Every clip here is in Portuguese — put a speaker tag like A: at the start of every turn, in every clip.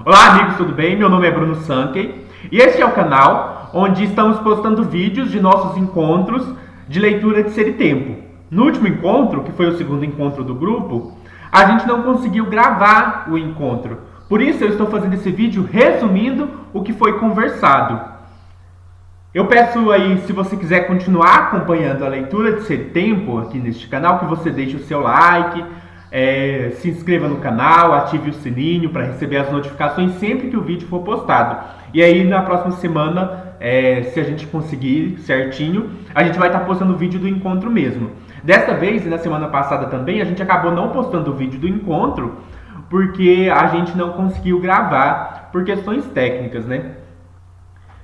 A: Olá amigos, tudo bem? Meu nome é Bruno Sankey e este é o canal onde estamos postando vídeos de nossos encontros de leitura de Ser e Tempo. No último encontro, que foi o segundo encontro do grupo, a gente não conseguiu gravar o encontro. Por isso eu estou fazendo esse vídeo resumindo o que foi conversado. Eu peço aí, se você quiser continuar acompanhando a leitura de Ser e Tempo aqui neste canal, que você deixe o seu like, se inscreva no canal, ative o sininho para receber as notificações sempre que o vídeo for postado. E aí na próxima semana, se a gente conseguir certinho, a gente vai estar postando o vídeo do encontro mesmo. Desta vez e na semana passada também, a gente acabou não postando o vídeo do encontro porque a gente não conseguiu gravar por questões técnicas, né?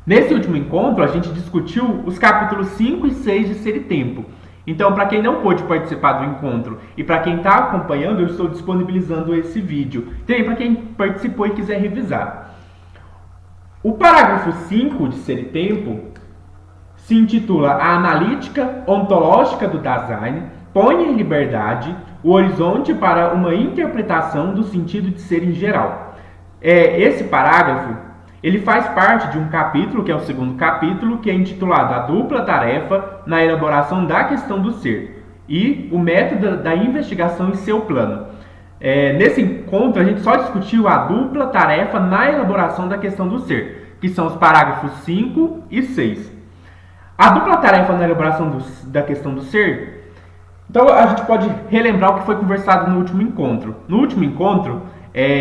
A: Nesse último encontro, a gente discutiu os capítulos 5 e 6 de Ser e Tempo. Então, para quem não pôde participar do encontro e para quem está acompanhando, eu estou disponibilizando esse vídeo. Também para quem participou e quiser revisar. O parágrafo 5 de Ser e Tempo se intitula A Analítica Ontológica do Dasein põe em liberdade o horizonte para uma interpretação do sentido de ser em geral. Esse parágrafo ele faz parte de um capítulo, que é o segundo capítulo, que é intitulado A Dupla Tarefa na Elaboração da Questão do Ser e o Método da Investigação e seu Plano. Nesse encontro, a gente só discutiu a dupla tarefa na elaboração da questão do ser, que são os parágrafos 5 e 6. A dupla tarefa na elaboração da questão do ser, então a gente pode relembrar o que foi conversado no último encontro. No último encontro,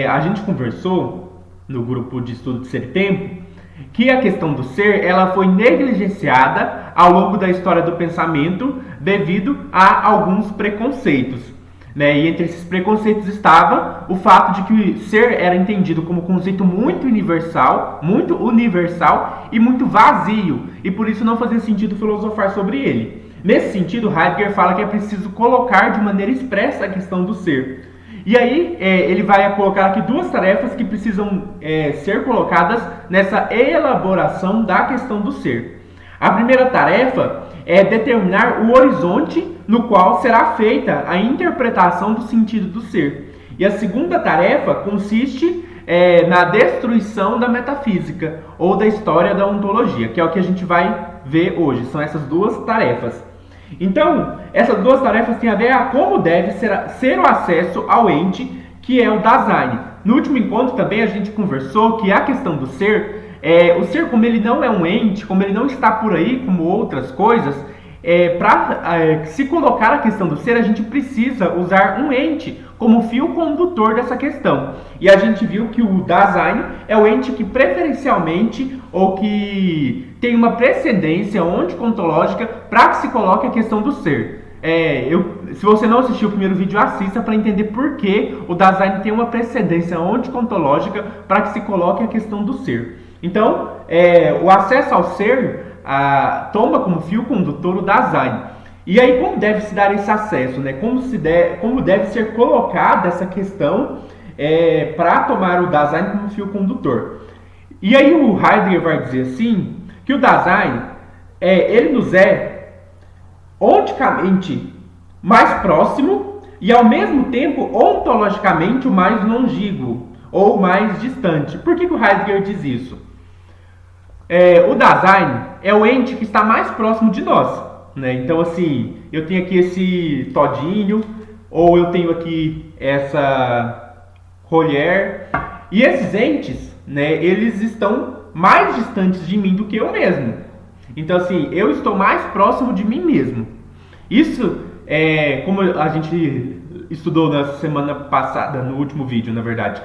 A: a gente conversou no grupo de estudo de Ser e Tempo, que a questão do ser ela foi negligenciada ao longo da história do pensamento devido a alguns preconceitos. E entre esses preconceitos estava o fato de que ser era entendido como um conceito muito universal e muito vazio, e por isso não fazia sentido filosofar sobre ele. Nesse sentido, Heidegger fala que é preciso colocar de maneira expressa a questão do ser. E aí ele vai colocar aqui duas tarefas que precisam ser colocadas nessa elaboração da questão do ser. A primeira tarefa é determinar o horizonte no qual será feita a interpretação do sentido do ser. E a segunda tarefa consiste na destruição da metafísica ou da história da ontologia, que é o que a gente vai ver hoje. São essas duas tarefas. Então, essas duas tarefas têm a ver a como deve ser o acesso ao ente, que é o Dasein. No último encontro também a gente conversou que a questão do ser, o ser como ele não é um ente, como ele não está por aí como outras coisas, para se colocar a questão do ser, a gente precisa usar um ente como fio condutor dessa questão. E a gente viu que o Dasein é o ente que preferencialmente, ou que tem uma precedência ontoontológica para que se coloque a questão do ser. Se você não assistiu o primeiro vídeo, assista para entender por que o Dasein tem uma precedência ontoontológica para que se coloque a questão do ser. Então, o acesso ao ser toma como fio condutor o Dasein. E aí, como deve se dar esse acesso? Como deve ser colocada essa questão para tomar o Dasein como fio condutor? E aí o Heidegger vai dizer assim, que o Dasein, ele nos é onticamente mais próximo e ao mesmo tempo ontologicamente o mais longínquo ou mais distante. Por que o Heidegger diz isso? O Dasein é o ente que está mais próximo de nós. Então assim, eu tenho aqui esse todinho, ou eu tenho aqui essa colher, e esses entes, eles estão mais distantes de mim do que eu mesmo. Então assim, eu estou mais próximo de mim mesmo. Isso como a gente estudou na semana passada, no último vídeo, na verdade,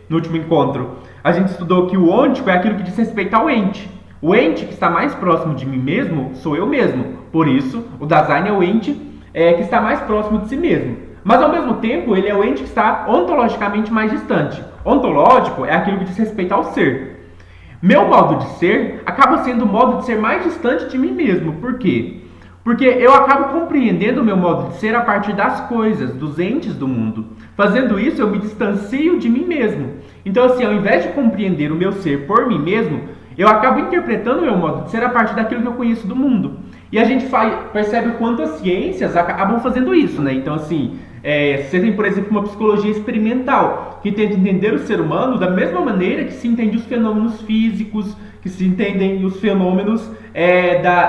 A: no último encontro, a gente estudou que o ôntico é aquilo que diz respeito ao ente. O ente que está mais próximo de mim mesmo sou eu mesmo. Por isso, o Dasein é o ente que está mais próximo de si mesmo. Mas, ao mesmo tempo, ele é o ente que está ontologicamente mais distante. Ontológico é aquilo que diz respeito ao ser. Meu modo de ser acaba sendo o modo de ser mais distante de mim mesmo. Por quê? Porque eu acabo compreendendo o meu modo de ser a partir das coisas, dos entes do mundo. Fazendo isso, eu me distancio de mim mesmo. Então, assim, ao invés de compreender o meu ser por mim mesmo, eu acabo interpretando o meu modo de ser a partir daquilo que eu conheço do mundo. E a gente percebe o quanto as ciências acabam fazendo isso, Então, assim, você tem, por exemplo, uma psicologia experimental, que tenta entender o ser humano da mesma maneira que se entende os fenômenos físicos, que se entendem os fenômenos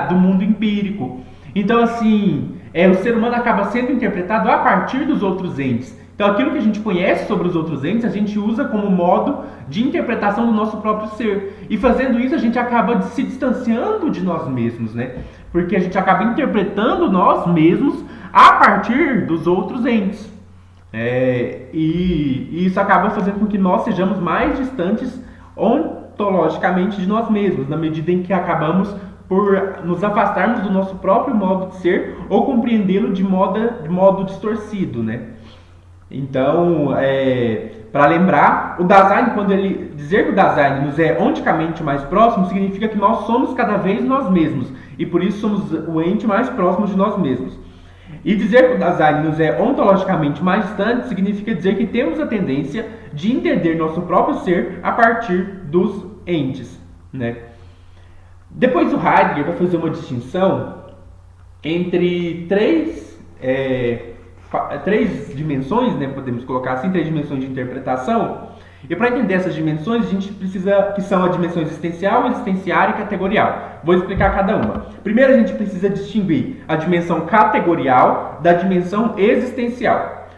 A: do mundo empírico. Então, assim, o ser humano acaba sendo interpretado a partir dos outros entes. Então, aquilo que a gente conhece sobre os outros entes, a gente usa como modo de interpretação do nosso próprio ser. E fazendo isso, a gente acaba se distanciando de nós mesmos, né? Porque a gente acaba interpretando nós mesmos a partir dos outros entes. E isso acaba fazendo com que nós sejamos mais distantes ontologicamente de nós mesmos, na medida em que acabamos por nos afastarmos do nosso próprio modo de ser ou compreendê-lo de modo distorcido, né? Então, para lembrar, o Dasein, quando ele dizer que o Dasein nos é onticamente mais próximo, significa que nós somos cada vez nós mesmos, e por isso somos o ente mais próximo de nós mesmos. E dizer que o Dasein nos é ontologicamente mais distante significa dizer que temos a tendência de entender nosso próprio ser a partir dos entes, né? Depois o Heidegger vai fazer uma distinção entre três dimensões, né, podemos colocar assim, 3 dimensões de interpretação. E para entender essas dimensões, a gente precisa, que são a dimensão existencial, existenciária e categorial. Vou explicar cada uma. Primeiro a gente precisa distinguir a dimensão categorial da dimensão existencial.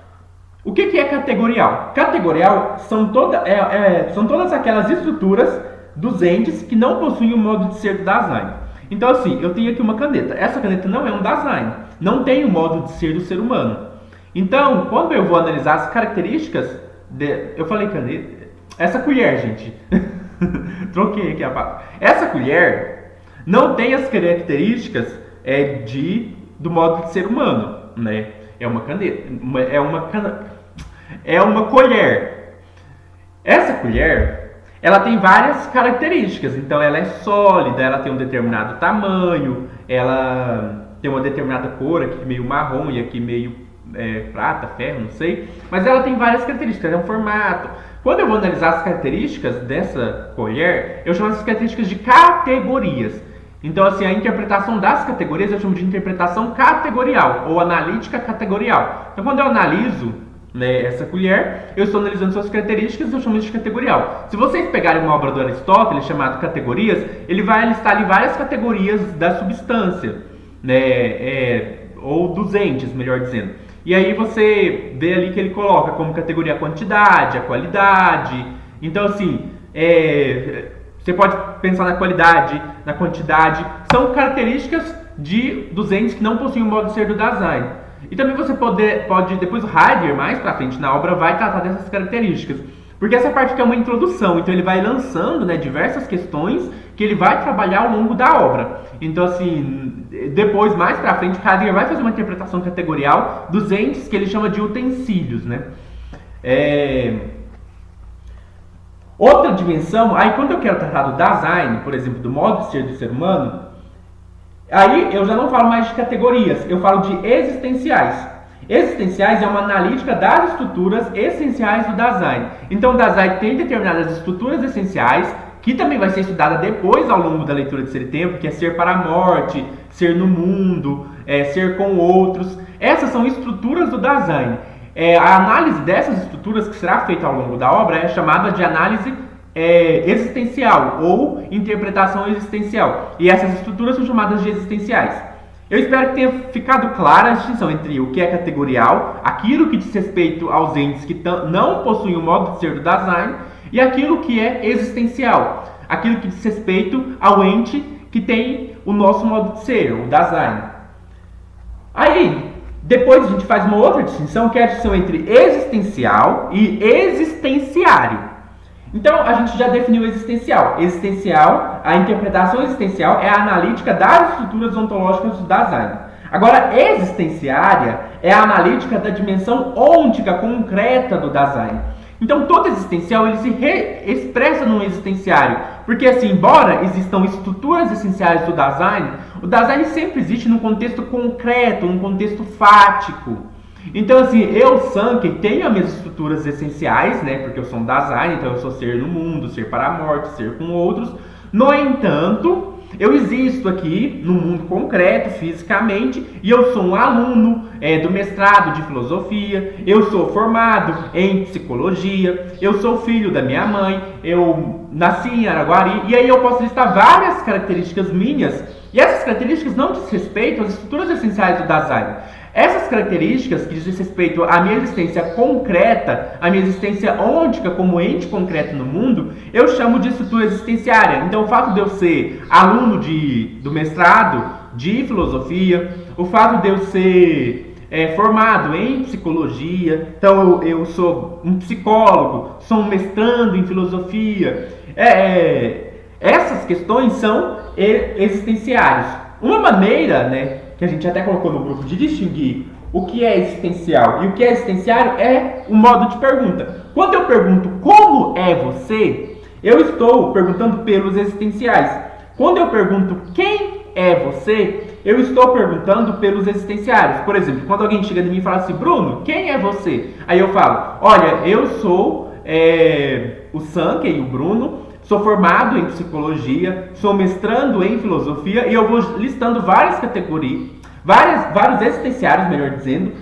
A: O que é categorial? Categorial são todas aquelas estruturas dos entes que não possuem o modo de ser do Dasein. Então assim, eu tenho aqui uma caneta. Essa caneta não é um Dasein, não tem o modo de ser do ser humano. Então, quando eu vou analisar as características eu falei caneta. Essa colher, gente. Troquei aqui a palavra. Essa colher não tem as características do modo de ser humano, né? É uma caneta. É uma colher. Essa colher, ela tem várias características. Então, ela é sólida, ela tem um determinado tamanho, ela tem uma determinada cor, aqui meio marrom e aqui meio prata, ferro, não sei, mas ela tem várias características, é um formato. Quando eu vou analisar as características dessa colher, eu chamo essas características de categorias. Então, assim, a interpretação das categorias eu chamo de interpretação categorial ou analítica categorial. Então, quando eu analiso, né, essa colher, eu estou analisando suas características, eu chamo isso de categorial. Se vocês pegarem uma obra do Aristóteles chamada Categorias, ele vai listar ali várias categorias da substância, né, ou dos entes, melhor dizendo. E aí você vê ali que ele coloca como categoria a quantidade, a qualidade. Então, assim, você pode pensar na qualidade, na quantidade. São características dos entes que não possuem o modo de ser do Dasein. E também você pode depois o Heidegger, mais pra frente na obra, vai tratar dessas características. Porque essa parte aqui é uma introdução, então ele vai lançando, né, diversas questões que ele vai trabalhar ao longo da obra. Então, assim, depois, mais pra frente, o Heidegger vai fazer uma interpretação categorial dos entes que ele chama de utensílios, né? Outra dimensão, aí quando eu quero tratar do Dasein, por exemplo, do modo de ser do ser humano, aí eu já não falo mais de categorias, eu falo de existenciais. Existenciais é uma analítica das estruturas essenciais do Dasein. Então, o Dasein tem determinadas estruturas essenciais, que também vai ser estudada depois ao longo da leitura de Ser e Tempo, que é ser para a morte, ser no mundo, ser com outros. Essas são estruturas do Dasein. A análise dessas estruturas que será feita ao longo da obra é chamada de análise existencial ou interpretação existencial. E essas estruturas são chamadas de existenciais. Eu espero que tenha ficado clara a distinção entre o que é categorial, aquilo que diz respeito aos entes que não possuem o modo de ser do Dasein, e aquilo que é existencial, aquilo que diz respeito ao ente que tem o nosso modo de ser, o Dasein. Aí, depois a gente faz uma outra distinção, que é a distinção entre existencial e existenciário. Então, a gente já definiu o existencial. Existencial, a interpretação existencial é a analítica das estruturas ontológicas do Dasein. Agora, existenciária é a analítica da dimensão ôntica concreta do Dasein. Então, todo existencial ele se expressa no existenciário. Porque, assim, embora existam estruturas essenciais do Dasein, o Dasein sempre existe num contexto concreto, num contexto fático. Então, assim, eu, Sankey, tenho as minhas estruturas essenciais, né? Porque eu sou um Dasein, então eu sou ser no mundo, ser para a morte, ser com outros. No entanto, eu existo aqui no mundo concreto, fisicamente, e eu sou um aluno do mestrado de filosofia, eu sou formado em psicologia, eu sou filho da minha mãe, eu nasci em Araguari, e aí eu posso listar várias características minhas, e essas características não diz respeito às estruturas essenciais do Dasein. Essas características que diz respeito à minha existência concreta, à minha existência ôntica como ente concreto no mundo, eu chamo de estrutura existenciária. Então, o fato de eu ser aluno do mestrado de filosofia, o fato de eu ser formado em psicologia, então eu sou um psicólogo, sou um mestrando em filosofia, essas questões são existenciárias. Uma maneira, né, que a gente até colocou no grupo, de distinguir o que é existencial e o que é existenciário é o modo de pergunta. Quando eu pergunto como é você, eu estou perguntando pelos existenciais. Quando eu pergunto quem é você, eu estou perguntando pelos existenciários. Por exemplo, quando alguém chega em mim e fala assim, Bruno, quem é você? Aí eu falo, olha, eu sou o Sankey, o Bruno, sou formado em psicologia, sou mestrando em filosofia e eu vou listando várias categorias, vários existenciários, melhor dizendo,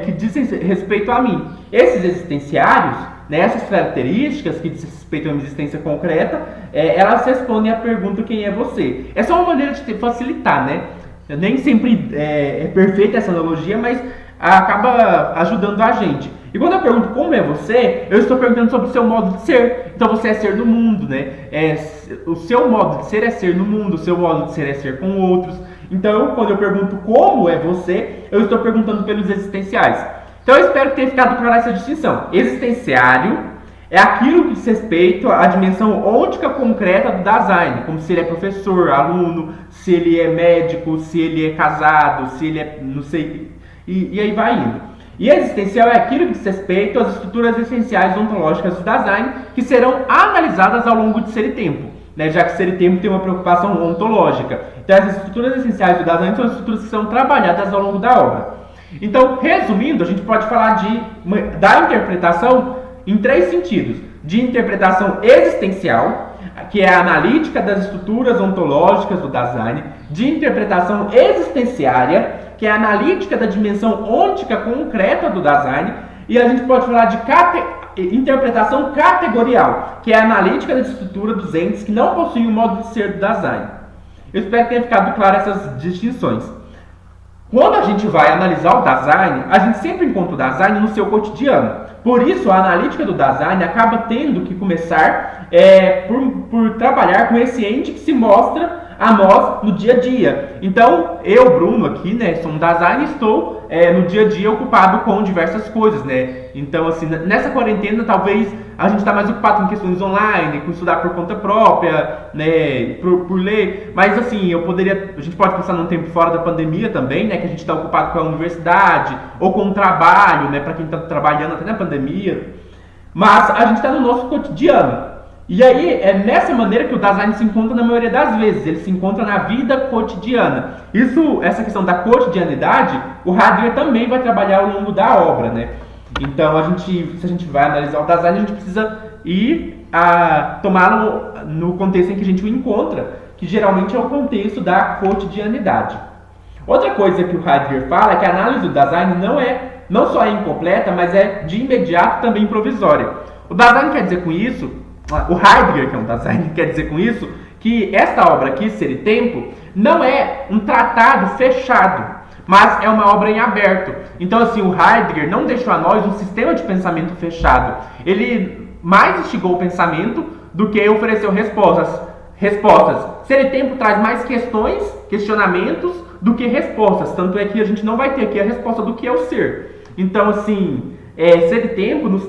A: que dizem respeito a mim. Esses existenciários, né, essas características que dizem respeito a uma existência concreta, elas respondem à pergunta quem é você. É só uma maneira de facilitar, né? Nem sempre é perfeita essa analogia, mas acaba ajudando a gente. E quando eu pergunto como é você, eu estou perguntando sobre o seu modo de ser. Então você é ser no mundo, né? O seu modo de ser é ser no mundo, o seu modo de ser é ser com outros. Então, quando eu pergunto como é você, eu estou perguntando pelos existenciais. Então eu espero que tenha ficado clara essa distinção. Existenciário é aquilo que diz respeito à dimensão ôntica concreta do Dasein, como se ele é professor, aluno, se ele é médico, se ele é casado, se ele é não sei, e aí vai indo. E existencial é aquilo que diz respeito às estruturas essenciais ontológicas do Dasein, que serão analisadas ao longo de Ser e Tempo, né? Já que Ser e Tempo tem uma preocupação ontológica. Então essas estruturas essenciais do Dasein são estruturas que são trabalhadas ao longo da obra. Então, resumindo, a gente pode falar da interpretação em três sentidos. De interpretação existencial, que é a analítica das estruturas ontológicas do Dasein. De interpretação existenciária, que é a analítica da dimensão ôntica concreta do Dasein, e a gente pode falar de interpretação categorial, que é a analítica da estrutura dos entes que não possuem o modo de ser do Dasein. Eu espero que tenha ficado claro essas distinções. Quando a gente vai analisar o Dasein, a gente sempre encontra o Dasein no seu cotidiano. Por isso, a analítica do Dasein acaba tendo que começar por trabalhar com esse ente que se mostra a nós no dia a dia. Então, eu, Bruno, aqui, né, sou um Dasein e estou no dia a dia ocupado com diversas coisas, né? Então, assim, nessa quarentena, talvez a gente está mais ocupado com questões online, com estudar por conta própria, né, por ler. Mas, assim, a gente pode pensar num tempo fora da pandemia também, né, que a gente está ocupado com a universidade ou com o trabalho, né, para quem está trabalhando até na pandemia. Mas a gente está no nosso cotidiano. E aí, é nessa maneira que o Dasein se encontra na maioria das vezes, ele se encontra na vida cotidiana. Essa questão da cotidianidade, o Heidegger também vai trabalhar ao longo da obra, né? Então, se a gente vai analisar o Dasein, a gente precisa tomá-lo no contexto em que a gente o encontra, que geralmente é o contexto da cotidianidade. Outra coisa que o Heidegger fala é que a análise do Dasein não só é incompleta, mas é de imediato também provisória. O Dasein quer dizer com isso, o Heidegger, que é um Dasein, quer dizer com isso que esta obra aqui, Ser e Tempo, não é um tratado fechado, mas é uma obra em aberto. Então, assim, o Heidegger não deixou a nós um sistema de pensamento fechado. Ele mais instigou o pensamento do que ofereceu respostas. Ser e Tempo traz mais questionamentos, do que respostas. Tanto é que a gente não vai ter aqui a resposta do que é o ser. Então, assim, Ser e Tempo nos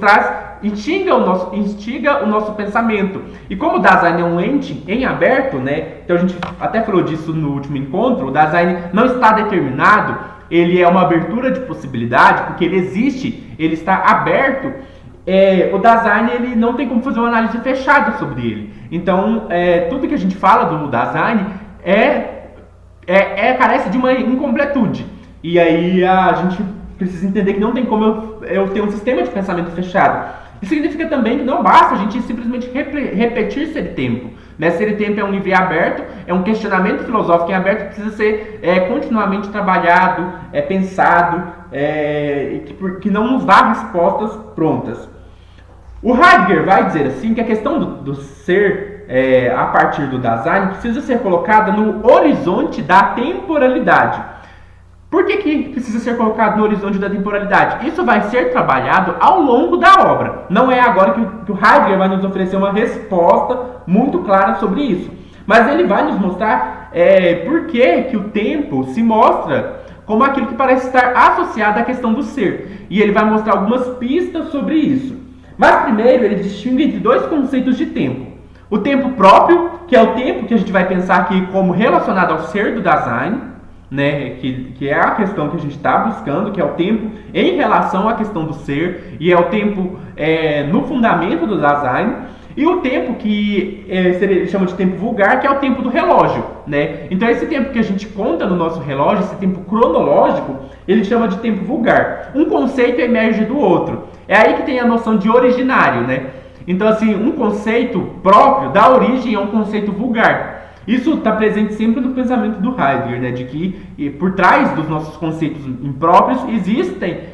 A: instiga o nosso pensamento. E como o Dasein é um ente em aberto, né? Então a gente até falou disso no último encontro, o Dasein não está determinado, ele é uma abertura de possibilidade, porque ele existe, ele está aberto. O Dasein, ele não tem como fazer uma análise fechada sobre ele. Então, tudo que a gente fala do Dasein carece de uma incompletude. E aí a gente precisa entender que não tem como eu ter um sistema de pensamento fechado. E significa também que não basta a gente simplesmente repetir ser tempo. Né? Ser tempo é um livro aberto, é um questionamento filosófico em aberto que precisa ser continuamente trabalhado, pensado, que não nos dá respostas prontas. O Heidegger vai dizer assim que a questão do ser a partir do Dasein precisa ser colocada no horizonte da temporalidade. Por que precisa ser colocado no horizonte da temporalidade? Isso vai ser trabalhado ao longo da obra. Não é agora que o Heidegger vai nos oferecer uma resposta muito clara sobre isso. Mas ele vai nos mostrar por que o tempo se mostra como aquilo que parece estar associado à questão do ser. E ele vai mostrar algumas pistas sobre isso. Mas primeiro ele distingue entre dois conceitos de tempo. O tempo próprio, que é o tempo que a gente vai pensar aqui como relacionado ao ser do Dasein, né, que é a questão que a gente está buscando, que é o tempo em relação à questão do ser, e é o tempo no fundamento do Dasein, e o tempo que ele chama de tempo vulgar, que é o tempo do relógio. Né? Então esse tempo que a gente conta no nosso relógio, esse tempo cronológico, ele chama de tempo vulgar. Um conceito emerge do outro. É aí que tem a noção de originário. Né? Então assim, um conceito próprio dá origem a um conceito vulgar. Isso está presente sempre no pensamento do Heidegger, né? De que por trás dos nossos conceitos impróprios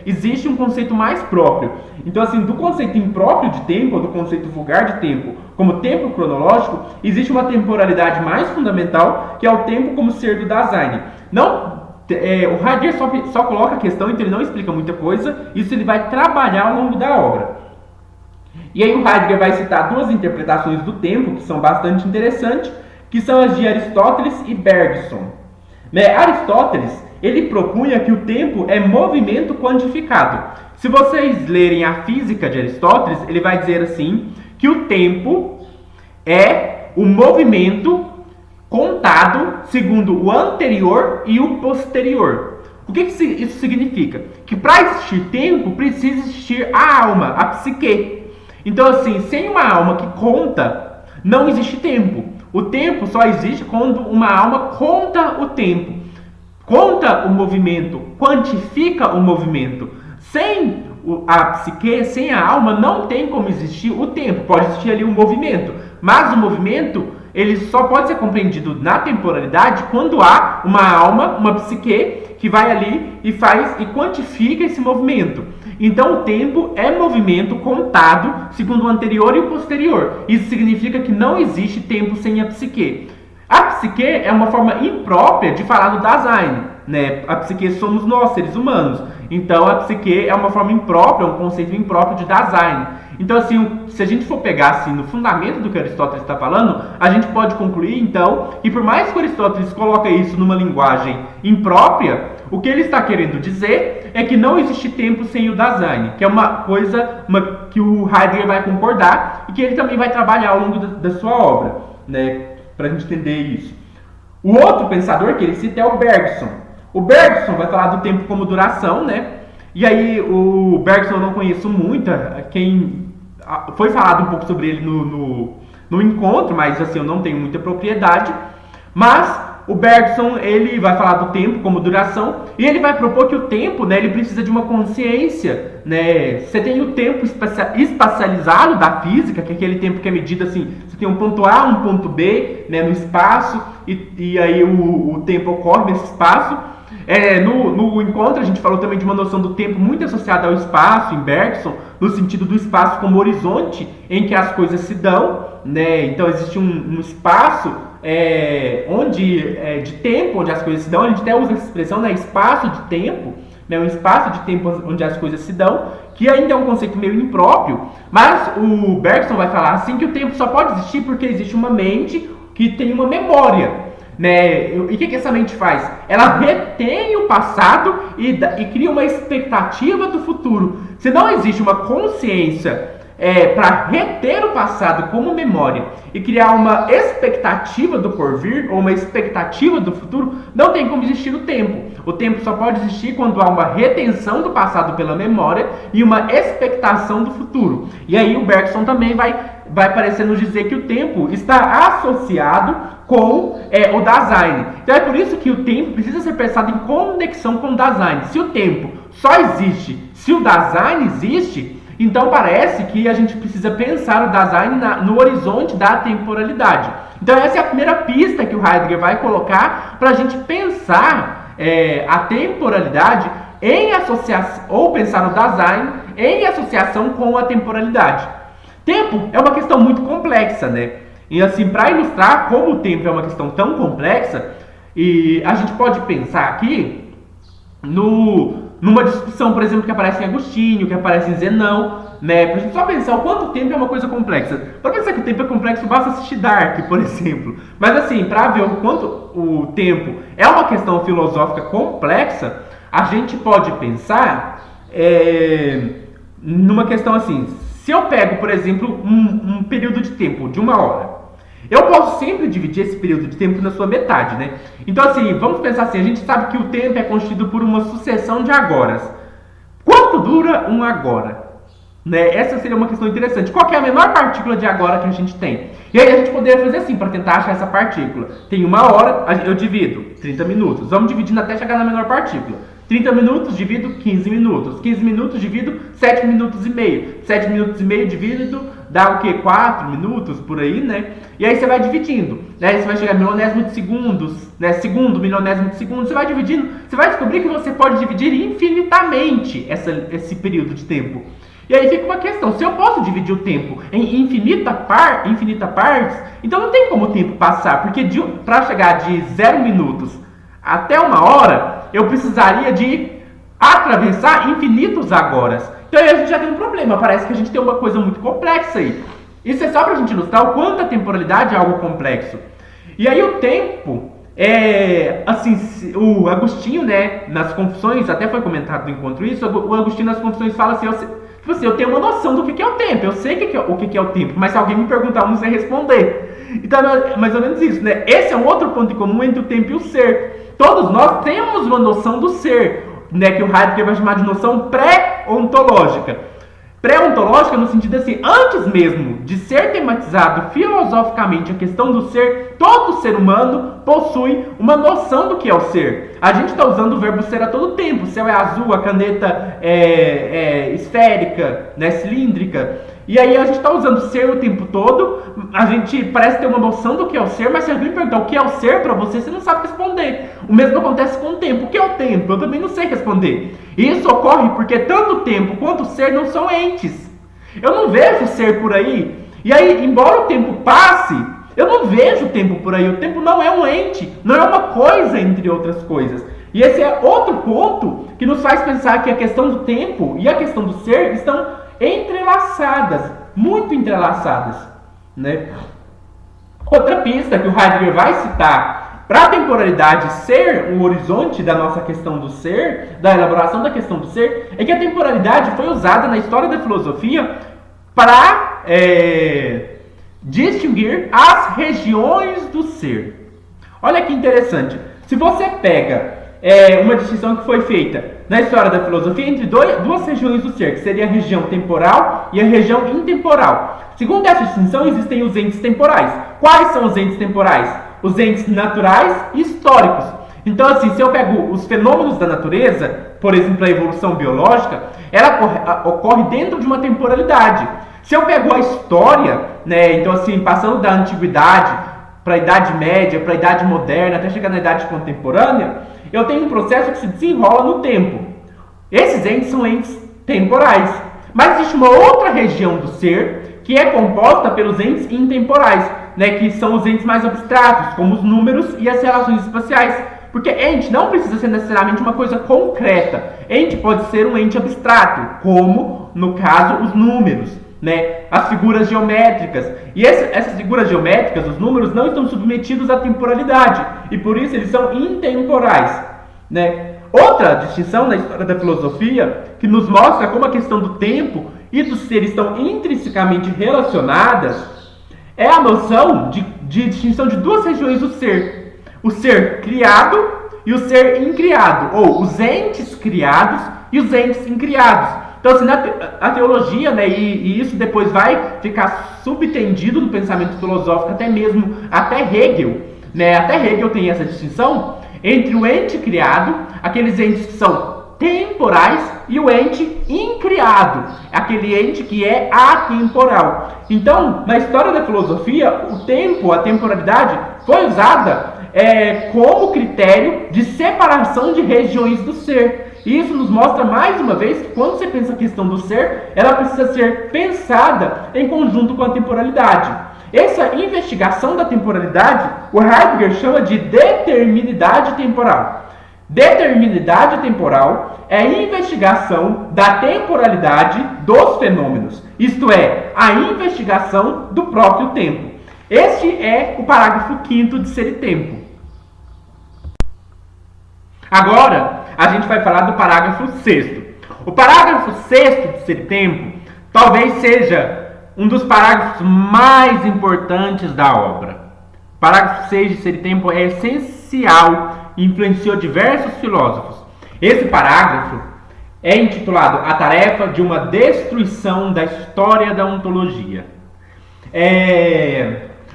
A: existe um conceito mais próprio. Então, assim, do conceito impróprio de tempo, ou do conceito vulgar de tempo, como tempo cronológico, existe uma temporalidade mais fundamental, que é o tempo como ser do Dasein. O Heidegger só coloca a questão, então ele não explica muita coisa, isso ele vai trabalhar ao longo da obra. E aí o Heidegger vai citar duas interpretações do tempo, que são bastante interessantes, que são as de Aristóteles e Bergson. Aristóteles, ele propunha que o tempo é movimento quantificado. Se vocês lerem a Física de Aristóteles, ele vai dizer assim, que o tempo é o movimento contado segundo o anterior e o posterior. O que isso significa? Que para existir tempo, precisa existir a alma, a psique. Então assim, sem uma alma que conta, não existe tempo. O tempo só existe quando uma alma conta o tempo, conta o movimento, quantifica o movimento. Sem a psique, sem a alma, não tem como existir o tempo. Pode existir ali um movimento, mas o movimento ele só pode ser compreendido na temporalidade quando há uma alma, uma psique, que vai ali e faz e quantifica esse movimento. Então o tempo é movimento contado segundo o anterior e o posterior. Isso significa que não existe tempo sem a psique. A psique é uma forma imprópria de falar do Dasein. Né? A psique somos nós, seres humanos. Então a psique é uma forma imprópria, um conceito impróprio de Dasein. Então assim, se a gente for pegar assim, no fundamento do que Aristóteles está falando, a gente pode concluir então que por mais que Aristóteles coloque isso numa linguagem imprópria, o que ele está querendo dizer é que não existe tempo sem o Dasein, que é uma coisa que o Heidegger vai concordar e que ele também vai trabalhar ao longo da sua obra, né, para a gente entender isso. O outro pensador que ele cita é o Bergson. O Bergson vai falar do tempo como duração, né? E aí o Bergson eu não conheço muito, foi falado um pouco sobre ele no encontro, mas assim, eu não tenho muita propriedade. Mas o Bergson ele vai falar do tempo como duração e ele vai propor que o tempo, né, ele precisa de uma consciência. Né? Você tem o tempo espacializado da física, que é aquele tempo que é medido assim, você tem um ponto A, um ponto B, né, no espaço, e aí o tempo ocorre nesse espaço. No encontro a gente falou também de uma noção do tempo muito associada ao espaço, em Bergson, no sentido do espaço como horizonte em que as coisas se dão, né? Então existe um espaço de tempo onde as coisas se dão, a gente até usa essa expressão, né? Espaço de tempo, né? Um espaço de tempo onde as coisas se dão, que ainda é um conceito meio impróprio, mas o Bergson vai falar assim que o tempo só pode existir porque existe uma mente que tem uma memória. Né? E o que essa mente faz? Ela retém o passado e cria uma expectativa do futuro. Se não existe uma consciência para reter o passado como memória e criar uma expectativa do porvir ou uma expectativa do futuro, não tem como existir o tempo. O tempo só pode existir quando há uma retenção do passado pela memória e uma expectação do futuro. E aí o Bergson também vai parecer nos dizer que o tempo está associado com o Dasein. Então é por isso que o tempo precisa ser pensado em conexão com o Dasein. Se o tempo só existe se o Dasein existe, Então parece que a gente precisa pensar o Dasein no horizonte da temporalidade. Então essa é a primeira pista que o Heidegger vai colocar para a gente pensar a temporalidade em associação, ou pensar o Dasein em associação com a temporalidade. Tempo é uma questão muito complexa, né? E assim, para ilustrar como o tempo é uma questão tão complexa, e a gente pode pensar aqui numa discussão, por exemplo, que aparece em Agostinho, que aparece em Zenão, né? Pra gente só pensar o quanto o tempo é uma coisa complexa. Para pensar que o tempo é complexo, basta assistir Dark, por exemplo. Mas assim, para ver o quanto o tempo é uma questão filosófica complexa, a gente pode pensar numa questão assim. Se eu pego, por exemplo, um período de tempo de 1 hora, eu posso sempre dividir esse período de tempo na sua metade, né? Então assim, vamos pensar assim, a gente sabe que o tempo é constituído por uma sucessão de agoras. Quanto dura um agora? Né? Essa seria uma questão interessante. Qual que é a menor partícula de agora que a gente tem? E aí a gente poderia fazer assim, para tentar achar essa partícula. Tem 1 hora, eu divido 30 minutos. Vamos dividindo até chegar na menor partícula. 30 minutos divido 15 minutos. 15 minutos divido 7 minutos e meio. 7 minutos e meio divido dá o quê? 4 minutos, por aí, né? E aí você vai dividindo. Né? Você vai chegar a milionésimo de segundos, né? Segundo, milionésimo de segundos. Você vai dividindo. Você vai descobrir que você pode dividir infinitamente esse período de tempo. E aí fica uma questão, se eu posso dividir o tempo em infinita partes, então não tem como o tempo passar, porque para chegar de 0 minutos até 1 hora, eu precisaria de atravessar infinitos agoras. Então aí a gente já tem um problema, parece que a gente tem uma coisa muito complexa aí. Isso é só para a gente ilustrar o quanto a temporalidade é algo complexo. E aí o tempo, assim, o Agostinho, né, nas Confissões, até foi comentado no encontro isso, o Agostinho nas Confissões fala assim, tipo assim, eu tenho uma noção do que é o tempo, eu sei o que é o tempo, mas se alguém me perguntar, eu não sei responder. Então é mais ou menos isso, né? Esse é um outro ponto em comum entre o tempo e o ser. Todos nós temos uma noção do ser, né, que o Heidegger vai chamar de noção pré-ontológica. Pré-ontológica no sentido assim, antes mesmo de ser tematizado filosoficamente a questão do ser, todo ser humano possui uma noção do que é o ser. A gente está usando o verbo ser a todo tempo. O céu é azul, a caneta é esférica, né, cilíndrica. E aí a gente está usando ser o tempo todo. A gente parece ter uma noção do que é o ser, mas se alguém perguntar o que é o ser para você, você não sabe responder. O mesmo acontece com o tempo. O que é o tempo? Eu também não sei responder. E isso ocorre porque tanto o tempo quanto o ser não são entes. Eu não vejo ser por aí. E aí, embora o tempo passe, eu não vejo o tempo por aí. O tempo não é um ente, não é uma coisa entre outras coisas. E esse é outro ponto que nos faz pensar que a questão do tempo e a questão do ser estão entrelaçadas, muito entrelaçadas, né? Outra pista que o Heidegger vai citar para a temporalidade ser o horizonte da nossa questão do ser, da elaboração da questão do ser, é que a temporalidade foi usada na história da filosofia para distinguir as regiões do ser. Olha que interessante. Se você pega uma distinção que foi feita na história da filosofia entre duas regiões do ser, que seria a região temporal e a região intemporal. Segundo essa distinção, existem os entes temporais. Quais são os entes temporais? Os entes naturais e históricos. Então, assim, se eu pego os fenômenos da natureza, por exemplo, a evolução biológica, ela ocorre dentro de uma temporalidade. Se eu pego a história, né, então assim, passando da antiguidade para a Idade Média, para a Idade Moderna, até chegar na Idade Contemporânea, eu tenho um processo que se desenrola no tempo. Esses entes são entes temporais. Mas existe uma outra região do ser que é composta pelos entes intemporais, né, que são os entes mais abstratos, como os números e as relações espaciais. Porque ente não precisa ser necessariamente uma coisa concreta. Ente pode ser um ente abstrato, como, no caso, os números, né? As figuras geométricas. E essas figuras geométricas, os números, não estão submetidos à temporalidade. E por isso eles são intemporais, né? Outra distinção na história da filosofia, que nos mostra como a questão do tempo e do ser estão intrinsecamente relacionadas, é a noção de distinção de duas regiões do ser. O ser criado e o ser incriado, ou os entes criados e os entes incriados. Então, assim, a teologia, né, e isso depois vai ficar subtendido no pensamento filosófico, até Hegel, né, até Hegel tem essa distinção entre o ente criado, aqueles entes que são temporais, e o ente incriado, criado, aquele ente que é atemporal. Então, na história da filosofia, o tempo, a temporalidade, foi usada como critério de separação de regiões do ser. E isso nos mostra mais uma vez que quando você pensa a questão do ser, ela precisa ser pensada em conjunto com a temporalidade. Essa investigação da temporalidade, o Heidegger chama de determinidade temporal. Determinidade temporal é a investigação da temporalidade dos fenômenos, isto é, a investigação do próprio tempo. Este é o parágrafo 5º de Ser e Tempo. Agora, a gente vai falar do parágrafo 6º. O parágrafo 6º de Ser e Tempo talvez seja um dos parágrafos mais importantes da obra. O parágrafo 6 de Ser e Tempo é essencial e influenciou diversos filósofos. Esse parágrafo é intitulado A Tarefa de uma Destruição da História da Ontologia.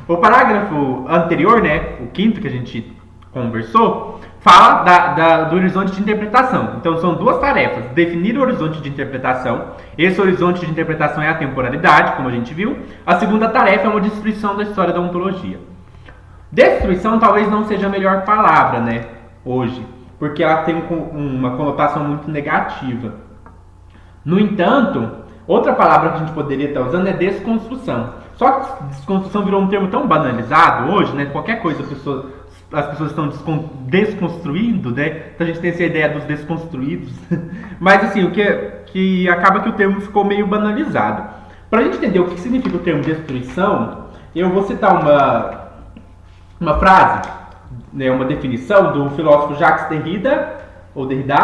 A: O parágrafo anterior, o 5º que a gente conversou, fala do horizonte de interpretação. Então são duas tarefas: definir o horizonte de interpretação. Esse horizonte de interpretação é a temporalidade, como a gente viu. A segunda tarefa é uma destruição da história da ontologia. Destruição talvez não seja a melhor palavra, hoje, porque ela tem uma conotação muito negativa. No entanto, outra palavra que a gente poderia estar usando é desconstrução. Só que desconstrução virou um termo tão banalizado hoje, qualquer coisa as pessoas estão desconstruindo, Então a gente tem essa ideia dos desconstruídos. Mas assim, o que acaba que o termo ficou meio banalizado. Para a gente entender o que significa o termo destruição, eu vou citar uma frase, uma definição do filósofo Jacques Derrida, ou Derrida,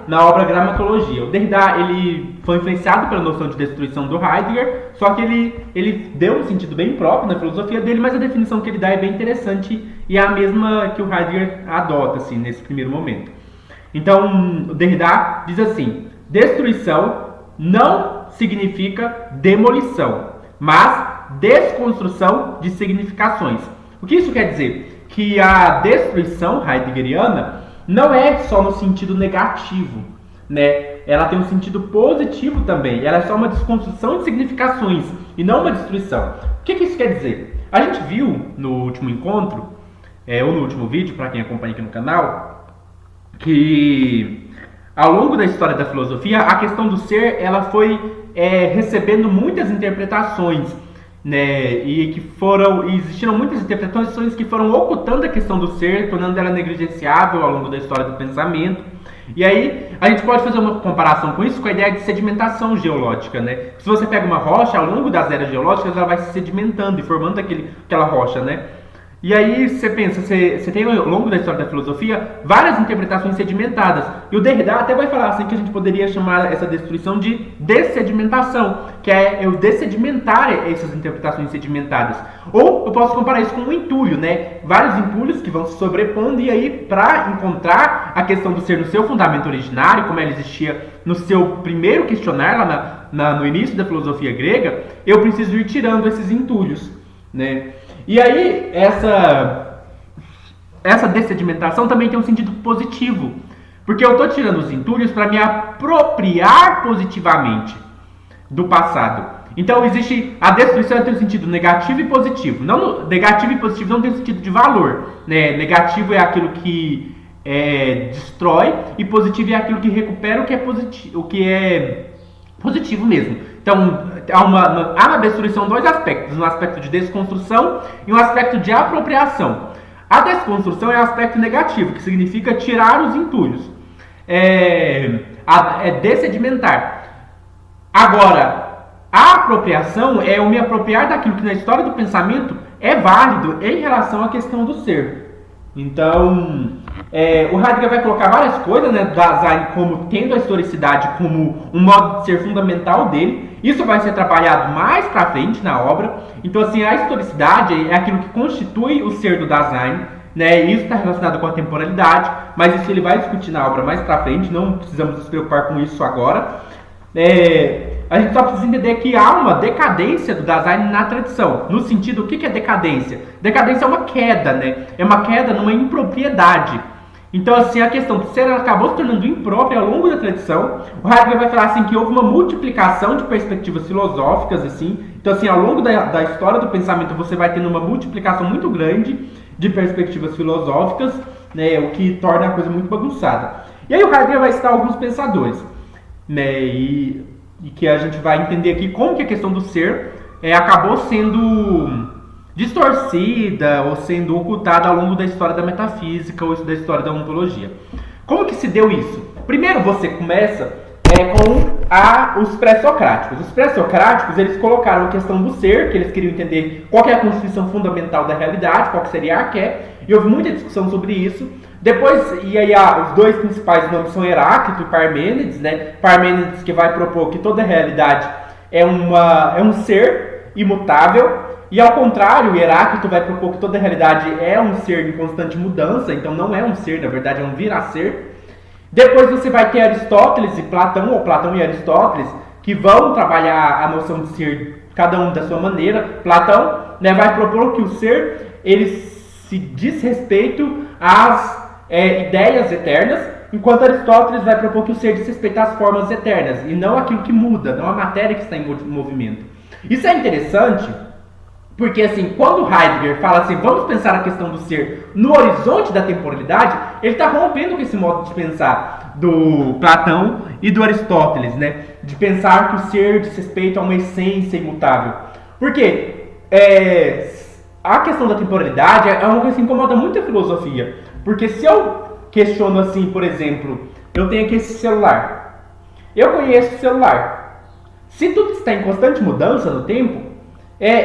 A: na obra Gramatologia. O Derrida, ele foi influenciado pela noção de destruição do Heidegger, só que ele deu um sentido bem próprio na filosofia dele, mas a definição que ele dá é bem interessante e é a mesma que o Heidegger adota, assim, nesse primeiro momento. Então, o Derrida diz assim: destruição não significa demolição, mas desconstrução de significações. O que isso quer dizer? Que a destruição heideggeriana não é só no sentido negativo, Ela tem um sentido positivo também. Ela é só uma desconstrução de significações e não uma destruição. O que isso quer dizer? A gente viu no último encontro, ou no último vídeo, para quem acompanha aqui no canal, que ao longo da história da filosofia, a questão do ser, ela foi recebendo muitas interpretações, e existiram muitas interpretações que foram ocultando a questão do ser, tornando ela negligenciável ao longo da história do pensamento. E aí a gente pode fazer uma comparação com isso com a ideia de sedimentação geológica, Se você pega uma rocha, ao longo das eras geológicas, ela vai se sedimentando e formando aquela rocha, E aí você pensa, você tem ao longo da história da filosofia várias interpretações sedimentadas. E o Derrida até vai falar assim que a gente poderia chamar essa destruição de dessedimentação, que é eu dessedimentar essas interpretações sedimentadas. Ou eu posso comparar isso com um entulho, Vários entulhos que vão se sobrepondo, e aí para encontrar a questão do ser no seu fundamento originário, como ela existia no seu primeiro questionário, lá no início da filosofia grega, eu preciso ir tirando esses entulhos, E aí, essa dessedimentação também tem um sentido positivo, porque eu estou tirando os entulhos para me apropriar positivamente do passado. Então, existe a destruição tem um sentido negativo e positivo. Negativo e positivo não tem um sentido de valor. Negativo é aquilo que destrói, e positivo é aquilo que recupera o que é positivo mesmo. Então, há na destruição dois aspectos: um aspecto de desconstrução e um aspecto de apropriação. A desconstrução é o aspecto negativo, que significa tirar os entulhos, dessedimentar. Agora, a apropriação é eu me apropriar daquilo que na história do pensamento é válido em relação à questão do ser. Então, o Heidegger vai colocar várias coisas, Dasein como tendo a historicidade como um modo de ser fundamental dele. Isso vai ser trabalhado mais pra frente na obra. Então, assim, a historicidade é aquilo que constitui o ser do Dasein, Isso está relacionado com a temporalidade, mas isso ele vai discutir na obra mais pra frente. Não precisamos nos preocupar com isso agora. A gente só precisa entender que há uma decadência do Dasein na tradição. No sentido, o que é decadência? Decadência é uma queda, É uma queda numa impropriedade. Então, assim, a questão do ser ela acabou se tornando imprópria ao longo da tradição. O Heidegger vai falar assim que houve uma multiplicação de perspectivas filosóficas, assim. Então, assim, ao longo da história do pensamento, você vai tendo uma multiplicação muito grande de perspectivas filosóficas, né, o que torna a coisa muito bagunçada. E aí o Heidegger vai citar alguns pensadores, né, e que a gente vai entender aqui como que a questão do ser acabou sendo distorcida ou sendo ocultada ao longo da história da metafísica ou da história da ontologia. Como que se deu isso? Primeiro você começa com os pré-socráticos. Os pré-socráticos, eles colocaram a questão do ser, que eles queriam entender qual que é a constituição fundamental da realidade, qual que seria a arqué, e houve muita discussão sobre isso. Depois, e aí os dois principais nomes são Heráclito e Parmênides, né? Parmênides que vai propor que toda realidade é um ser imutável, e ao contrário, Heráclito vai propor que toda realidade é um ser em constante mudança, então não é um ser, na verdade é um vir a ser. Depois você vai ter Aristóteles e Platão, ou Platão e Aristóteles, que vão trabalhar a noção de ser, cada um da sua maneira. Platão, né, vai propor que o ser, ele se diz respeito às ideias eternas, enquanto Aristóteles vai propor que o ser diz respeito às formas eternas, e não aquilo que muda, não a matéria que está em movimento. Isso é interessante, porque assim, quando Heidegger fala assim, vamos pensar a questão do ser no horizonte da temporalidade, ele está rompendo com esse modo de pensar do Platão e do Aristóteles, né? De pensar que o ser diz respeito a uma essência imutável. Porque a questão da temporalidade é uma coisa que incomoda muito a filosofia. Porque se eu questiono assim, por exemplo, eu tenho aqui esse celular. Eu conheço o celular. Se tudo está em constante mudança no tempo,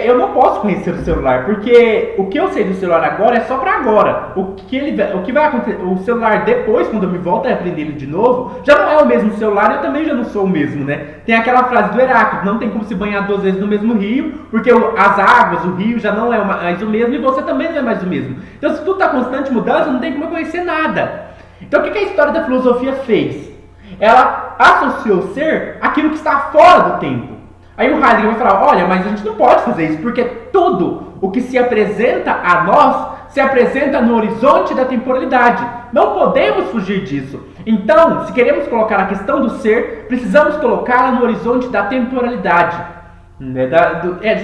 A: eu não posso conhecer o celular, porque o que eu sei do celular agora é só para agora. O que vai acontecer, o celular depois, quando eu me volto a aprender ele de novo, já não é o mesmo celular, eu também já não sou o mesmo, né? Tem aquela frase do Heráclito, não tem como se banhar 2 vezes no mesmo rio, porque as águas, o rio já não é mais o mesmo e você também não é mais o mesmo. Então se tudo está constante mudança, não tem como eu conhecer nada. Então o que a história da filosofia fez? Ela associou o ser àquilo que está fora do tempo. Aí o Heidegger vai falar, olha, mas a gente não pode fazer isso, porque tudo o que se apresenta a nós se apresenta no horizonte da temporalidade. Não podemos fugir disso. Então, se queremos colocar a questão do ser, precisamos colocá-la no horizonte da temporalidade.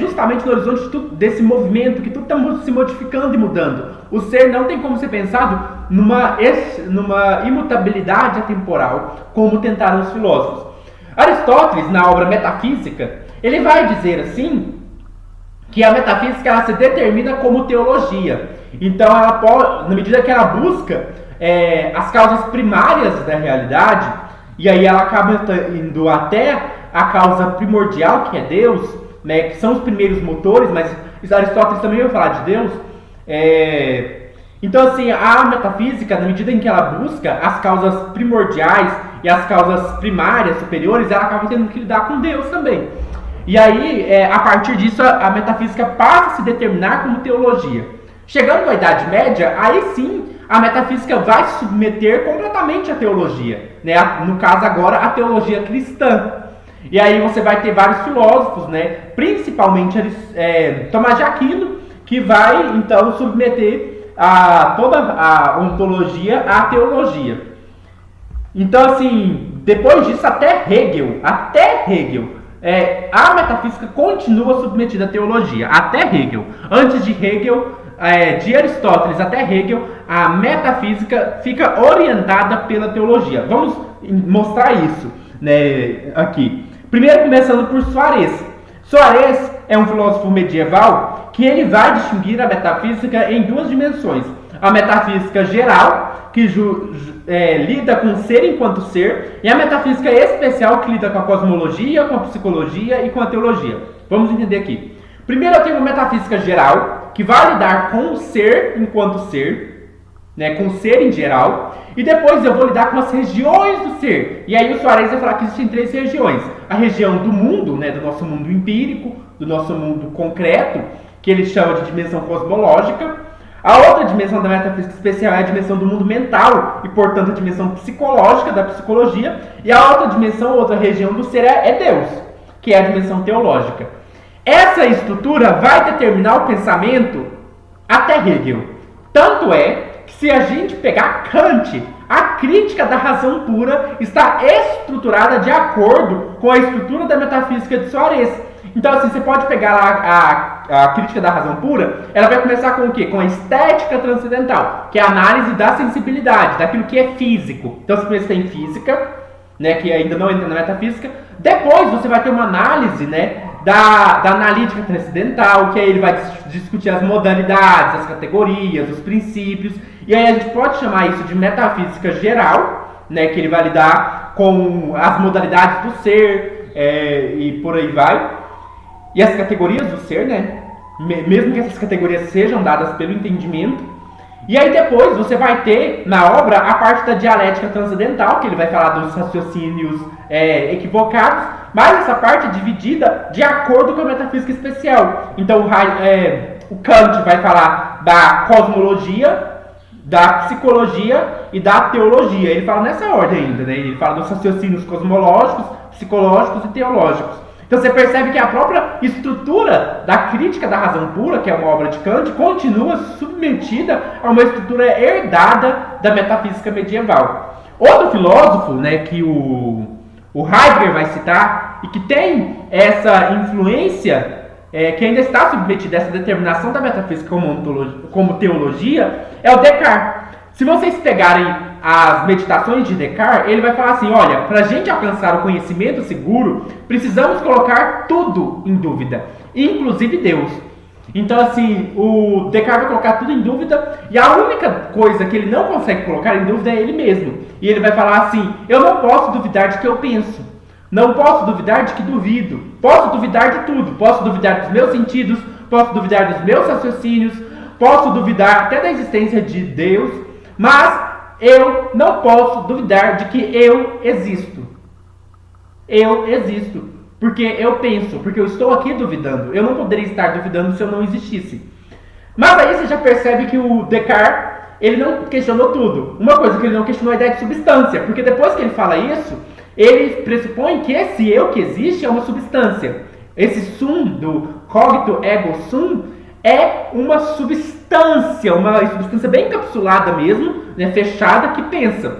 A: Justamente no horizonte desse movimento, que tudo está se modificando e mudando. O ser não tem como ser pensado numa imutabilidade atemporal, como tentaram os filósofos. Aristóteles, na obra Metafísica, ele vai dizer assim, que a metafísica ela se determina como teologia. Então, ela pode, na medida que ela busca as causas primárias da realidade, e aí ela acaba indo até a causa primordial, que é Deus, né, que são os primeiros motores, mas Aristóteles também vai falar de Deus. Então, assim, a metafísica, na medida em que ela busca as causas primordiais e as causas primárias, superiores, ela acaba tendo que lidar com Deus também. E aí, a partir disso, a metafísica passa a se determinar como teologia. Chegando à Idade Média, aí sim, a metafísica vai se submeter completamente à teologia, né? No caso agora, a teologia cristã. E aí você vai ter vários filósofos, né? Principalmente Tomás de Aquino, que vai, então, submeter toda a ontologia à teologia. Então, assim, depois disso, até Hegel, a metafísica continua submetida à teologia, até Hegel. Antes de Hegel, de Aristóteles até Hegel, a metafísica fica orientada pela teologia. Vamos mostrar isso, né, aqui. Primeiro, começando por Soares. Soares é um filósofo medieval que ele vai distinguir a metafísica em 2 dimensões. A metafísica geral, que lida com o ser enquanto ser, e a metafísica especial, que lida com a cosmologia, com a psicologia e com a teologia. Vamos entender aqui. Primeiro eu tenho a metafísica geral, que vai lidar com o ser enquanto ser, né, com o ser em geral, e depois eu vou lidar com as regiões do ser. E aí o Soares vai falar que existem 3 regiões. A região do mundo, né, do nosso mundo empírico, do nosso mundo concreto, que ele chama de dimensão cosmológica. A outra dimensão da metafísica especial é a dimensão do mundo mental, e portanto a dimensão psicológica da psicologia. E a outra dimensão, outra região do ser é Deus, que é a dimensão teológica. Essa estrutura vai determinar o pensamento até Hegel. Tanto é que se a gente pegar Kant, a crítica da razão pura está estruturada de acordo com a estrutura da metafísica de Soares. Então, assim, você pode pegar lá a crítica da razão pura, ela vai começar com o quê? Com a estética transcendental, que é a análise da sensibilidade, daquilo que é físico. Então, você tem física, né, que ainda não entra na metafísica. Depois, você vai ter uma análise, né, da analítica transcendental, que aí ele vai discutir as modalidades, as categorias, os princípios. E aí a gente pode chamar isso de metafísica geral, né, que ele vai lidar com as modalidades do ser, e por aí vai. E as categorias do ser, né? Mesmo que essas categorias sejam dadas pelo entendimento. E aí depois você vai ter na obra a parte da dialética transcendental, que ele vai falar dos raciocínios equivocados, mas essa parte é dividida de acordo com a metafísica especial. Então o Kant vai falar da cosmologia, da psicologia e da teologia. Ele fala nessa ordem ainda, né? Ele fala dos raciocínios cosmológicos, psicológicos e teológicos. Então você percebe que a própria estrutura da crítica da razão pura, que é uma obra de Kant, continua submetida a uma estrutura herdada da metafísica medieval. Outro filósofo, né, que o Heidegger vai citar e que tem essa influência, que ainda está submetida a essa determinação da metafísica como teologia, é o Descartes. Se vocês pegarem as meditações de Descartes, ele vai falar assim, olha, para a gente alcançar o conhecimento seguro, precisamos colocar tudo em dúvida, inclusive Deus. Então, assim, o Descartes vai colocar tudo em dúvida, e a única coisa que ele não consegue colocar em dúvida é ele mesmo. E ele vai falar assim, eu não posso duvidar de que eu penso, não posso duvidar de que duvido, posso duvidar de tudo, posso duvidar dos meus sentidos, posso duvidar dos meus raciocínios, posso duvidar até da existência de Deus, mas eu não posso duvidar de que eu existo. Eu existo, porque eu penso, porque eu estou aqui duvidando. Eu não poderia estar duvidando se eu não existisse. Mas aí você já percebe que o Descartes, ele não questionou tudo. Uma coisa que ele não questionou é a ideia de substância, porque depois que ele fala isso, ele pressupõe que esse eu que existe é uma substância. Esse sum do cogito ergo sum é uma substância bem encapsulada mesmo, né, fechada, que pensa.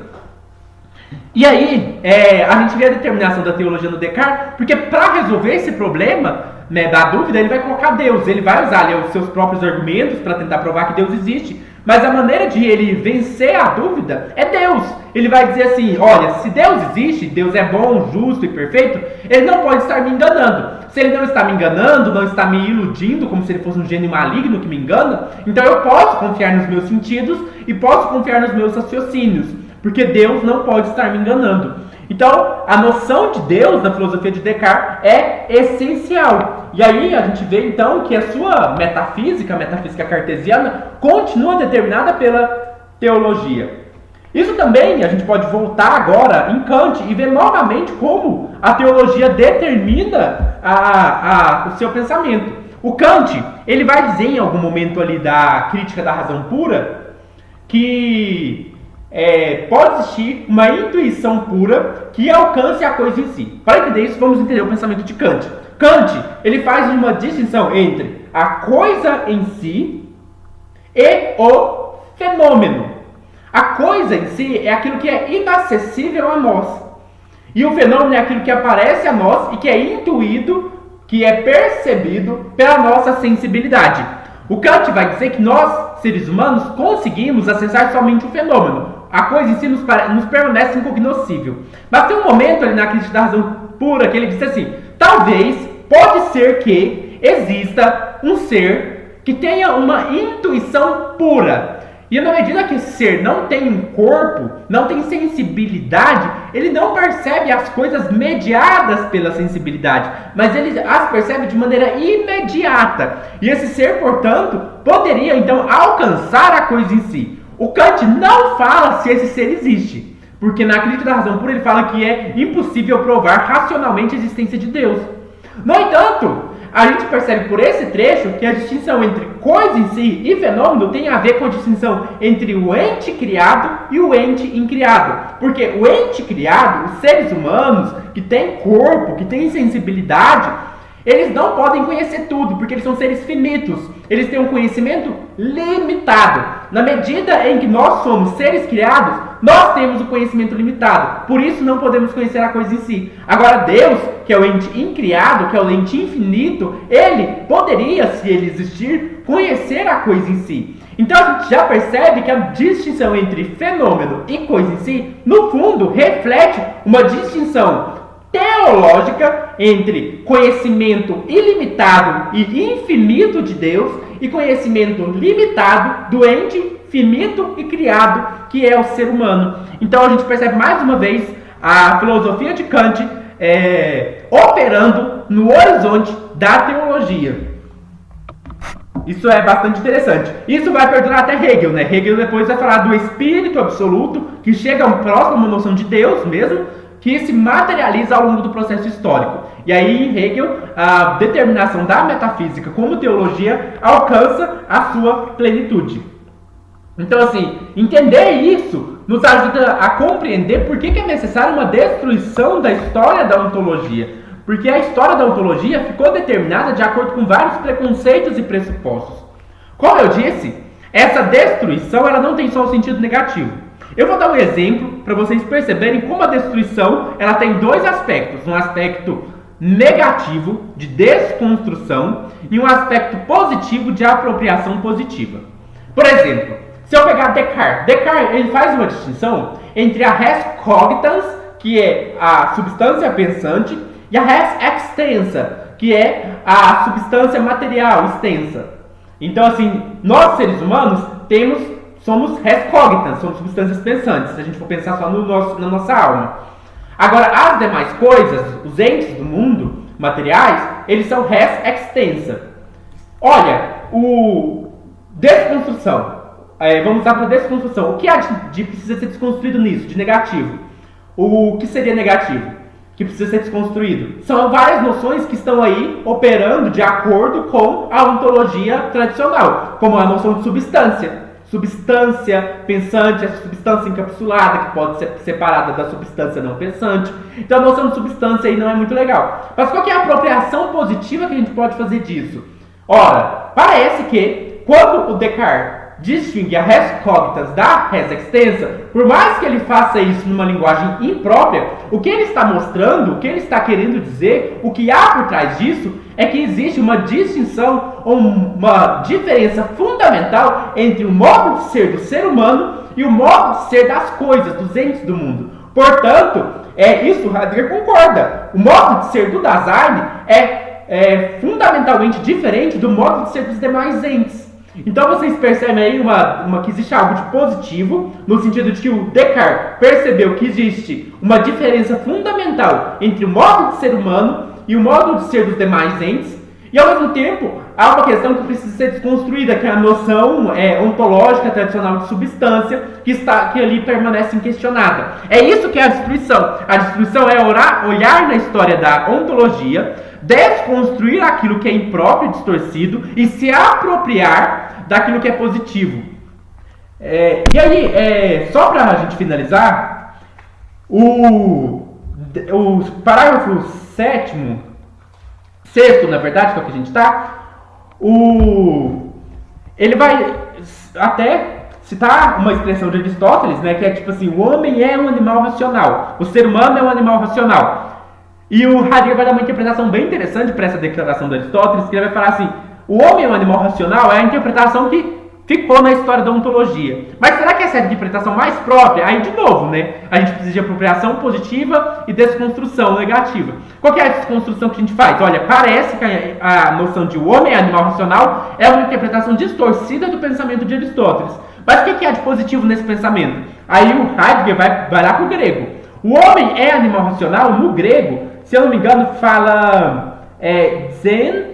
A: E aí, a gente vê a determinação da teologia no Descartes, porque para resolver esse problema, né, da dúvida, ele vai colocar Deus, ele vai usar ali os seus próprios argumentos para tentar provar que Deus existe, mas a maneira de ele vencer a dúvida é Deus. Ele vai dizer assim, olha, se Deus existe, Deus é bom, justo e perfeito, ele não pode estar me enganando. Se ele não está me enganando, não está me iludindo, como se ele fosse um gênio maligno que me engana, então eu posso confiar nos meus sentidos e posso confiar nos meus raciocínios, porque Deus não pode estar me enganando. Então, a noção de Deus na filosofia de Descartes é essencial. E aí a gente vê então que a sua metafísica, a metafísica cartesiana, continua determinada pela teologia. Isso também a gente pode voltar agora em Kant e ver novamente como a teologia determina o seu pensamento. O Kant, ele vai dizer em algum momento ali da crítica da razão pura que pode existir uma intuição pura que alcance a coisa em si. Para entender isso, vamos entender o pensamento de Kant. Kant, ele faz uma distinção entre a coisa em si e o fenômeno. A coisa em si é aquilo que é inacessível a nós. E o fenômeno é aquilo que aparece a nós e que é intuído, que é percebido pela nossa sensibilidade. O Kant vai dizer que nós, seres humanos, conseguimos acessar somente o fenômeno. A coisa em si nos permanece incognoscível. Mas tem um momento ali na crítica da razão pura que ele diz assim, talvez, pode ser que exista um ser que tenha uma intuição pura. E na medida que esse ser não tem um corpo, não tem sensibilidade, ele não percebe as coisas mediadas pela sensibilidade, mas ele as percebe de maneira imediata. E esse ser, portanto, poderia então alcançar a coisa em si. O Kant não fala se esse ser existe, porque na crítica da razão pura ele fala que é impossível provar racionalmente a existência de Deus. No entanto, a gente percebe por esse trecho que a distinção entre coisa em si e fenômeno tem a ver com a distinção entre o ente criado e o ente incriado. Porque o ente criado, os seres humanos que têm corpo, que têm sensibilidade, eles não podem conhecer tudo, porque eles são seres finitos. Eles têm um conhecimento limitado. Na medida em que nós somos seres criados, nós temos o conhecimento limitado. Por isso não podemos conhecer a coisa em si. Agora Deus, que é o ente incriado, que é o ente infinito, ele poderia, se ele existir, conhecer a coisa em si. Então a gente já percebe que a distinção entre fenômeno e coisa em si, no fundo, reflete uma distinção teológica entre conhecimento ilimitado e infinito de Deus e conhecimento limitado do ente finito e criado que é o ser humano. Então a gente percebe mais uma vez a filosofia de Kant operando no horizonte da teologia. Isso é bastante interessante. Isso vai perdurar até Hegel, né? Hegel depois vai falar do espírito absoluto, que chega próximo a uma noção de Deus mesmo, que se materializa ao longo do processo histórico. E aí, em Hegel, a determinação da metafísica como teologia alcança a sua plenitude. Então, assim, entender isso nos ajuda a compreender por que é necessária uma destruição da história da ontologia. Porque a história da ontologia ficou determinada de acordo com vários preconceitos e pressupostos. Como eu disse, essa destruição ela não tem só um sentido negativo. Eu vou dar um exemplo para vocês perceberem como a destruição ela tem dois aspectos. Um aspecto negativo, de desconstrução, e um aspecto positivo, de apropriação positiva. Por exemplo, se eu pegar Descartes ele faz uma distinção entre a res cogitans, que é a substância pensante, e a res extensa, que é a substância material extensa. Então, assim, nós seres humanos somos res cogitans, somos substâncias pensantes, se a gente for pensar só na nossa alma. Agora, as demais coisas, os entes do mundo, materiais, eles são res extensa. Olha, desconstrução. Vamos lá para a desconstrução. O que há de precisa ser desconstruído nisso, de negativo? O que seria negativo? Que precisa ser desconstruído? São várias noções que estão aí operando de acordo com a ontologia tradicional, como a noção de substância. Substância pensante, essa substância encapsulada, que pode ser separada da substância não pensante. Então a noção de substância aí não é muito legal. Mas qual que é a apropriação positiva que a gente pode fazer disso? Ora, parece que quando o Descartes distingue a res cogitans da res extensa, por mais que ele faça isso numa linguagem imprópria, o que ele está mostrando, o que ele está querendo dizer, o que há por trás disso, é que existe uma distinção, ou uma diferença fundamental entre o modo de ser do ser humano e o modo de ser das coisas, dos entes do mundo. Portanto, isso o Heidegger concorda. O modo de ser do Dasein é fundamentalmente diferente do modo de ser dos demais entes. Então vocês percebem aí que existe algo de positivo, no sentido de que o Descartes percebeu que existe uma diferença fundamental entre o modo de ser humano e o modo de ser dos demais entes, e ao mesmo tempo há uma questão que precisa ser desconstruída, que é a noção ontológica tradicional de substância, que ali permanece inquestionada. É isso que é a destruição. A destruição é olhar na história da ontologia, desconstruir aquilo que é impróprio, distorcido, e se apropriar daquilo que é positivo. E aí, só para a gente finalizar, o parágrafo 6º, na verdade, que é o que a gente está, ele vai até citar uma expressão de Aristóteles, né, que é tipo assim: o homem é um animal racional, o ser humano é um animal racional. E o Heidegger vai dar uma interpretação bem interessante para essa declaração de Aristóteles, que ele vai falar assim: o homem é um animal racional é a interpretação que ficou na história da ontologia. Mas será que essa é a interpretação mais própria? Aí, de novo, né? A gente precisa de apropriação positiva e desconstrução negativa. Qual que é a desconstrução que a gente faz? Olha, parece que a noção de o homem é animal racional é uma interpretação distorcida do pensamento de Aristóteles. Mas o que é de positivo nesse pensamento? Aí o Heidegger vai lá para o grego. O homem é animal racional, no grego, se eu não me engano, fala zoon,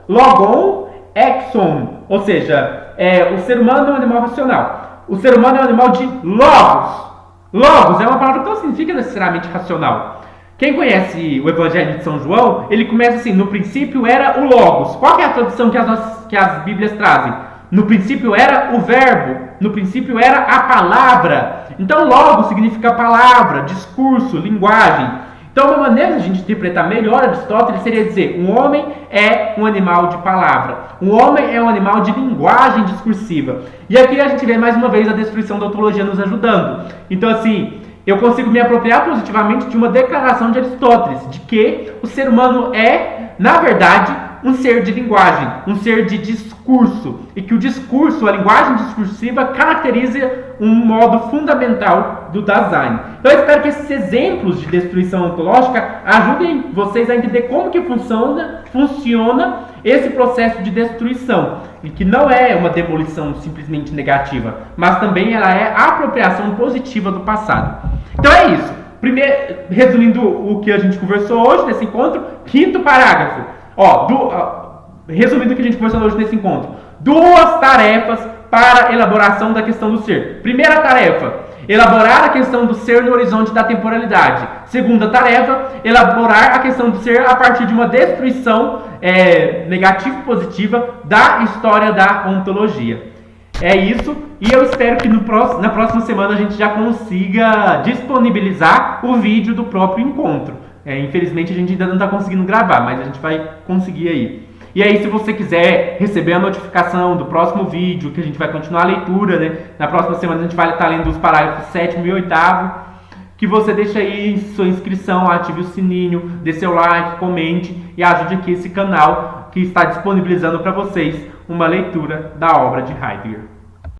A: logon, exon. Ou seja, o ser humano é um animal racional. O ser humano é um animal de logos. Logos é uma palavra que não significa necessariamente racional. Quem conhece o Evangelho de São João, ele começa assim: no princípio era o logos. Qual que é a tradução que as Bíblias trazem? No princípio era o verbo, no princípio era a palavra. Então logos significa palavra, discurso, linguagem. Então, uma maneira de a gente interpretar melhor Aristóteles seria dizer: um homem é um animal de palavra, um homem é um animal de linguagem discursiva. E aqui a gente vê mais uma vez a destruição da ontologia nos ajudando. Então, assim, eu consigo me apropriar positivamente de uma declaração de Aristóteles, de que o ser humano é, na verdade, um ser de linguagem, um ser de discurso, e que o discurso, a linguagem discursiva, caracteriza um modo fundamental do Dasein. Então eu espero que esses exemplos de destruição ontológica ajudem vocês a entender como que funciona esse processo de destruição, e que não é uma demolição simplesmente negativa, mas também ela é a apropriação positiva do passado. Então é isso. Primeiro, resumindo o que a gente conversou hoje nesse encontro, quinto parágrafo. Resumindo o que a gente conversou hoje nesse encontro, 2 tarefas para a elaboração da questão do ser. Primeira tarefa, elaborar a questão do ser no horizonte da temporalidade. Segunda tarefa, elaborar a questão do ser a partir de uma destruição negativa e positiva da história da ontologia. É isso, e eu espero que na próxima semana a gente já consiga disponibilizar o vídeo do próprio encontro. Infelizmente a gente ainda não está conseguindo gravar, mas a gente vai conseguir aí. E aí, se você quiser receber a notificação do próximo vídeo, que a gente vai continuar a leitura, né? Na próxima semana a gente vai estar lendo os parágrafos 7º e 8º, que você deixe aí sua inscrição, ative o sininho, dê seu like, comente e ajude aqui esse canal que está disponibilizando para vocês uma leitura da obra de Heidegger.